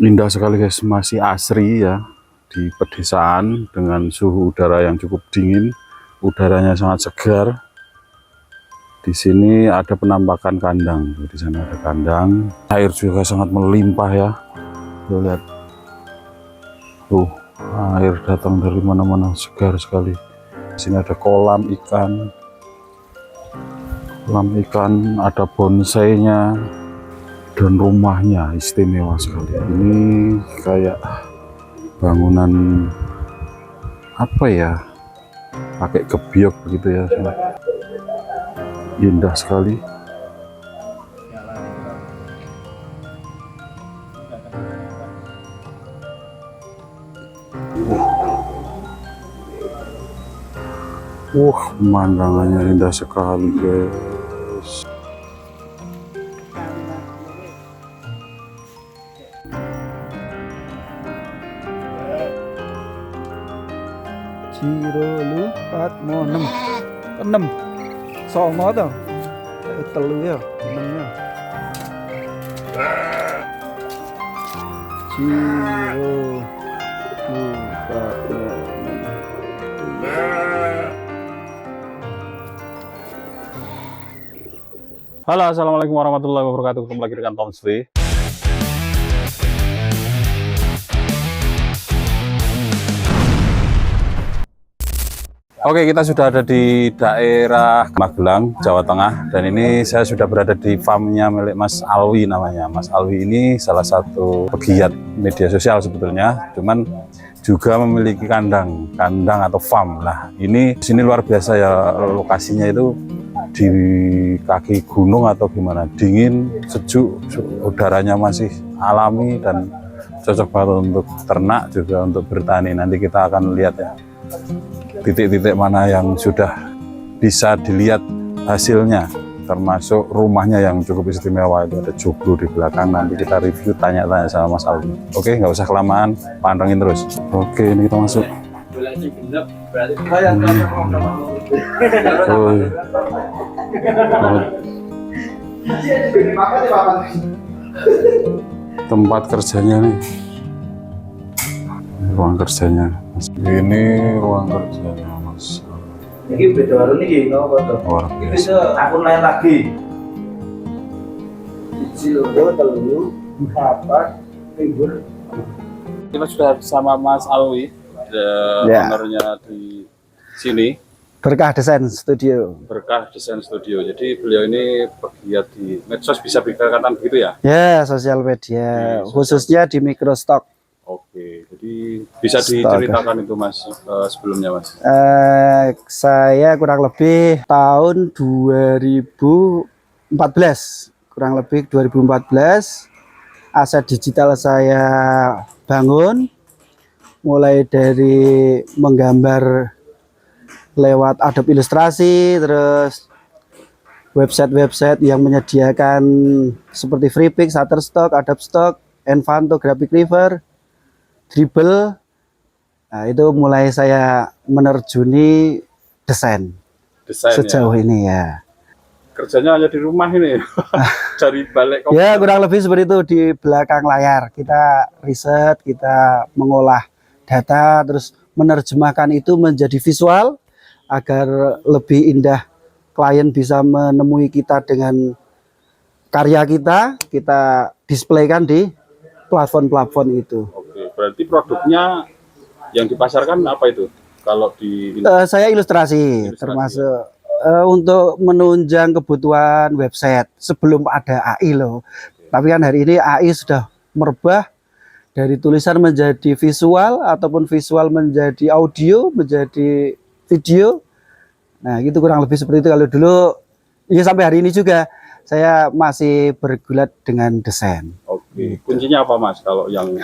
Indah sekali guys, masih asri ya di pedesaan dengan suhu udara yang cukup dingin, udaranya sangat segar. Di sini ada penampakan kandang, di sana ada kandang, air juga sangat melimpah ya. Tuh lihat, tuh air datang dari mana-mana, segar sekali. Di sini ada kolam ikan, ada bonsainya. Dan rumahnya istimewa sekali. Ini kayak bangunan apa ya, pakai gebyok begitu ya, indah sekali. Pemandangannya indah sekali guys. Ciro Patmo 6 songo to telu ya 6 ya Ciro Patmo 6. Halo, assalamualaikum warahmatullahi wabarakatuh. Ketemu lagi dengan Tom Sri. Oke, kita sudah ada di daerah Magelang, Jawa Tengah, dan ini saya sudah berada di farmnya milik Mas Alwi namanya. Mas Alwi ini salah satu pegiat media sosial sebetulnya, cuman juga memiliki kandang atau farm. Nah, ini sini luar biasa ya, lokasinya itu di kaki gunung atau gimana, dingin, sejuk, udaranya masih alami dan cocok banget untuk ternak juga untuk bertani. Nanti kita akan lihat ya titik-titik mana yang sudah bisa dilihat hasilnya, termasuk rumahnya yang cukup istimewa. Itu ada joglo di belakang, nanti kita review, tanya-tanya sama Mas Alwi. Oke, nggak usah kelamaan, pantengin terus. Oke, ini kita masuk. Tempat kerjanya nih, ruang kerjanya. Ini ruang kerjanya Mas. Ini beda warung ini apa tuh? Ini bisa akun lain lagi. Cilgo, telu, apa, libur. Kita sudah bersama Mas Alwi, ownernya di sini. Berkah Desain Studio. Berkah Desain Studio. Jadi beliau ini pegiat di medsos, bisa dikatakan begitu ya? Ya, sosial media, khususnya di Microstock. Oke, jadi bisa diceritakan itu Mas sebelumnya Mas? Saya kurang lebih tahun 2014, kurang lebih 2014, aset digital saya bangun, mulai dari menggambar lewat Adobe Illustrasi, terus website-website yang menyediakan seperti Freepik, Shutterstock, Adobe Stock, Envato, Graphic River, Dribble. Nah, itu mulai saya menerjuni desain sejauh ya? Ini ya. Kerjanya hanya di rumah ini, dari balik komputer. Ya, kurang lebih seperti itu, di belakang layar kita riset, kita mengolah data, terus menerjemahkan itu menjadi visual agar lebih indah, klien bisa menemui kita dengan karya kita displaykan di platform-platform itu. Oke, berarti produknya yang dipasarkan apa itu? Kalau di saya ilustrasi. Termasuk untuk menunjang kebutuhan website sebelum ada AI loh. Tapi kan hari ini AI sudah merubah dari tulisan menjadi visual, ataupun visual menjadi audio, menjadi video. Nah, gitu kurang lebih seperti itu. Kalau dulu, ya sampai hari ini juga saya masih bergulat dengan desain. Oke, kuncinya apa Mas kalau yang di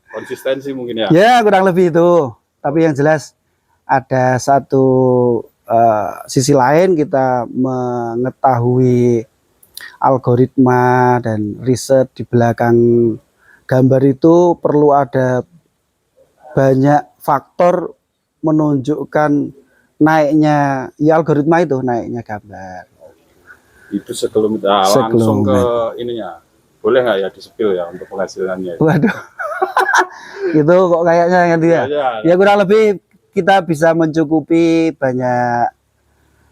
konsistensi mungkin ya? Ya, kurang lebih itu. Tapi yang jelas ada satu sisi lain, kita mengetahui algoritma dan riset di belakang gambar itu perlu ada banyak faktor menunjukkan naiknya ya algoritma itu, naiknya gambar. Itu langsung ke ininya, Boleh nggak ya di-spill ya untuk penghasilannya? Waduh. Itu kok kayaknya kan dia. Ya kurang lebih kita bisa mencukupi banyak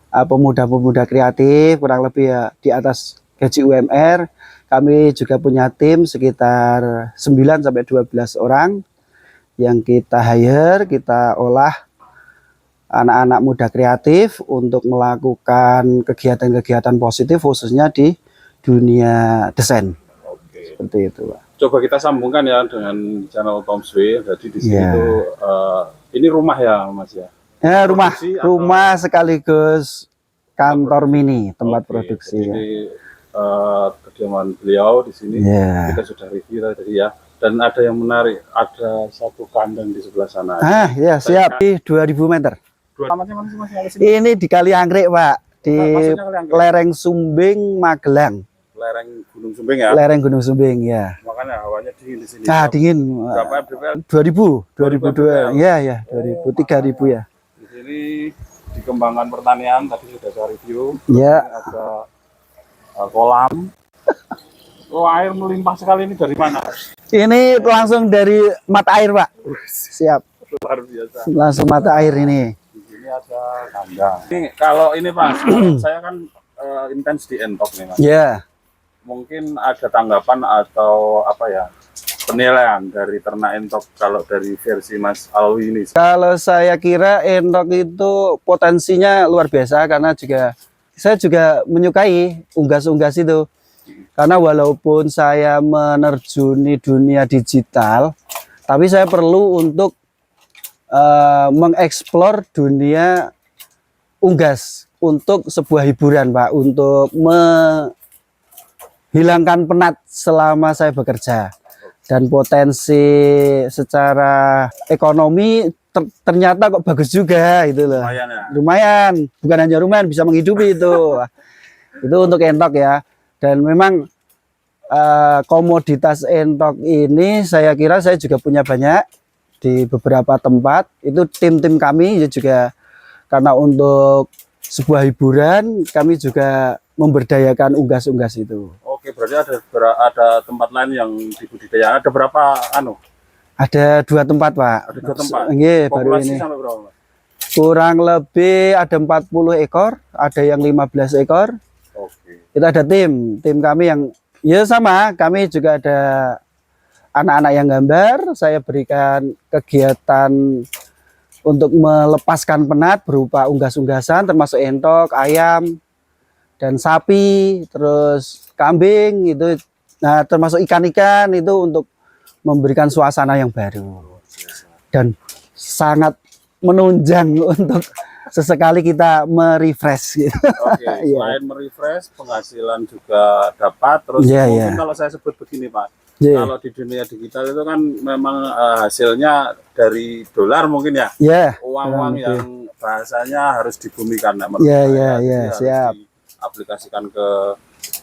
pemuda-pemuda kreatif, kurang lebih ya di atas gaji UMR. Kami juga punya tim sekitar 9 sampai 12 orang yang kita hire, kita olah anak-anak muda kreatif untuk melakukan kegiatan-kegiatan positif khususnya di dunia desain. Oke. Seperti itu, Pak. Coba kita sambungkan ya dengan channel Tom's Way. Jadi di sini Ya. tuh ini rumah ya Mas ya. Ya, rumah Produksi rumah sekaligus kantor mini, tempat Oke, produksi. jadi Ya. ini kediaman beliau di sini. Ya. Kita sudah review tadi ya. Dan ada yang menarik, ada satu kandang di sebelah sana. Ah, ya siap. Di 2000 meter. Alamatnya mana sih Mas? Yang sini? Ini di Kalianggrek, Pak. Di Maksudnya Kalianggrek? lereng Sumbing, Magelang. Lereng Gunung Sumbing ya. Lereng Gunung Sumbing, ya. Makanya hawanya dingin di sini. Ah, dingin. Berapa mdpl? 2002. Ya, ya, 2000, 3000 ya. Di sini dikembangkan pertanian tadi sudah saya review. Ya. Ini ada kolam. Oh, air melimpah sekali ini dari mana? Ini langsung dari mata air, Pak. Siap. Luar biasa. Langsung mata air ini. Di sini ada kandang. Ini kalau ini Pak, saya kan intens di entok nih Mas. Ya. Mungkin ada tanggapan atau apa ya penilaian dari ternak entok kalau dari versi Mas Alwi ini? Kalau saya kira entok itu potensinya luar biasa karena saya juga menyukai unggas-unggas itu. Karena walaupun saya menerjuni dunia digital, tapi saya perlu untuk mengeksplor dunia unggas untuk sebuah hiburan, Pak, untuk menghilangkan penat selama saya bekerja. Dan potensi secara ekonomi ternyata kok bagus juga gitu loh. Lumayan ya. Lumayan, bukan hanya lumayan, bisa menghidupi itu. Itu untuk entok ya. Dan memang komoditas entok ini saya kira saya juga punya banyak di beberapa tempat. Itu tim-tim kami juga karena untuk sebuah hiburan kami juga memberdayakan unggas-unggas itu. Oke, berarti ada tempat lain yang dibudidaya. Ada berapa Ada 2 tempat, Pak. Ada 2 tempat. Nggih, baru Populasi ini. sampai berapa, Mas? Kurang lebih ada 40 ekor, ada yang 15 ekor. Oke. Kita ada tim kami yang ya sama, kami juga ada anak-anak yang gambar. Saya berikan kegiatan untuk melepaskan penat berupa unggas-unggasan termasuk entok, ayam, dan sapi, terus kambing itu. Nah, termasuk ikan-ikan itu untuk memberikan suasana yang baru dan sangat menunjang untuk sesekali kita merefresh gitu. Oke, selain merefresh, penghasilan juga dapat. Terus mungkin kalau saya sebut begini Pak, kalau di dunia digital itu kan memang hasilnya dari dolar mungkin ya. Uang-uang yang bahasanya harus dibumikan. Siap. Aplikasikan ke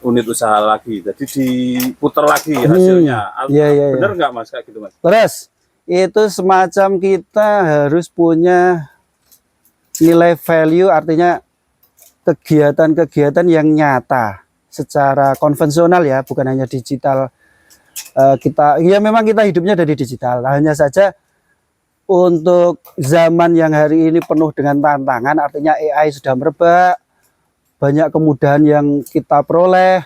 unit usaha lagi, jadi diputar lagi hasilnya. Bener nggak Mas kayak gitu Mas? Terus itu semacam kita harus punya nilai value, artinya kegiatan-kegiatan yang nyata secara konvensional ya, bukan hanya digital. Kita ya memang kita hidupnya dari digital, hanya saja untuk zaman yang hari ini penuh dengan tantangan, artinya AI sudah merebak, banyak kemudahan yang kita peroleh,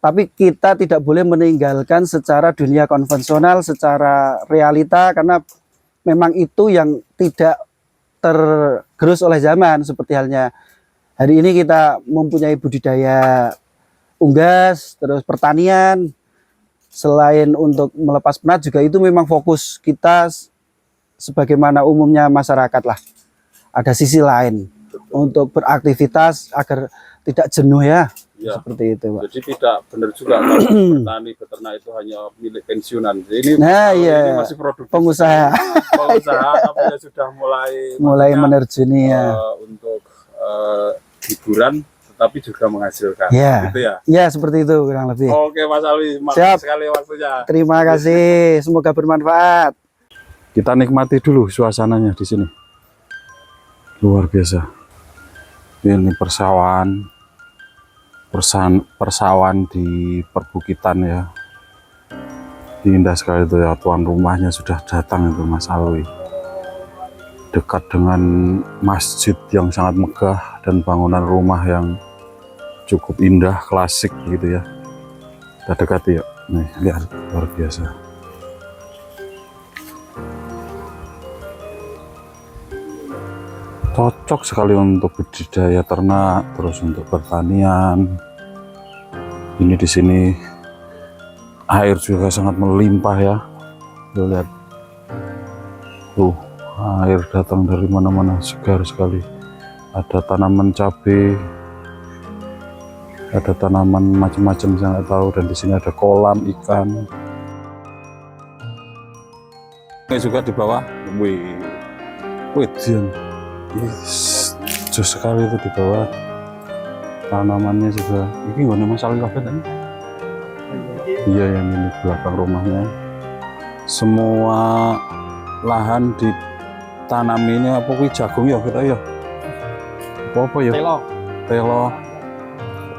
tapi kita tidak boleh meninggalkan secara dunia konvensional, secara realita, karena memang itu yang tidak tergerus oleh zaman. Seperti halnya hari ini kita mempunyai budidaya unggas, terus pertanian, selain untuk melepas penat juga itu memang fokus kita sebagaimana umumnya masyarakat lah. Ada sisi lain untuk beraktivitas agar tidak jenuh ya. Seperti itu Pak. Jadi tidak benar juga kalau petani beternak itu hanya milik pensiunan. Ini, ini masih produktif. Pengusaha tapi ya sudah mulai menerjuni untuk hiburan tetapi juga menghasilkan. Gitu ya. Ya, seperti itu kurang lebih. Oke Mas Alwi, makasih sekali waktunya. Terima kasih, semoga bermanfaat. Kita nikmati dulu suasananya di sini. Luar biasa. Ini persawahan. persawahan di perbukitan ya. Indah sekali itu ya, tuan rumahnya sudah datang itu Mas Alwi. Dekat dengan masjid yang sangat megah dan bangunan rumah yang cukup indah, klasik gitu ya. Kita dekati yuk. Nih, lihat luar biasa. Cocok sekali untuk budidaya ternak, terus untuk pertanian. Ini di sini air juga sangat melimpah ya. Tuh, lihat. Tuh, air datang dari mana-mana, segar sekali. Ada tanaman cabai, ada tanaman macam-macam saya nggak tahu, dan di sini ada kolam ikan. Ini juga di bawah, wih, jauh sekali itu di bawah. Tanamannya juga, ini gimana masalah kafe tadi? Iya, yang ini belakang rumahnya. Semua lahan ditanami ini apa kuwi jagung ya kita ya? Apa ya? Telo.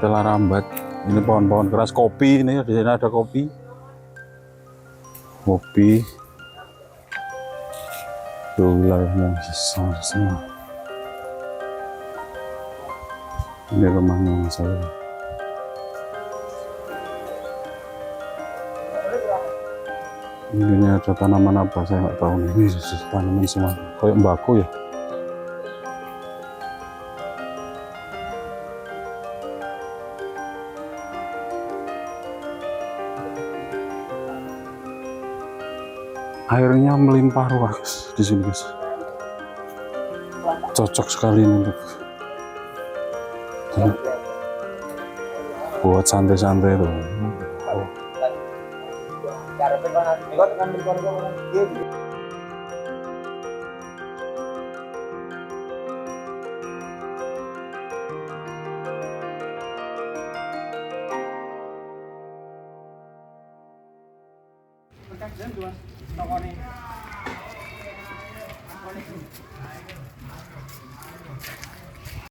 Tela rambat. Ini pohon-pohon keras, kopi ini ya, di sini ada kopi. Kopi. Tuh wilayahnya semua. Ini rumahnya saya. Ini ada tanaman apa saya nggak tahu nih. Ini tanaman semua kayak mbako ya. Airnya melimpah ruah guys, di sini guys. Cocok sekali ini untuk buat santai-santai tuh.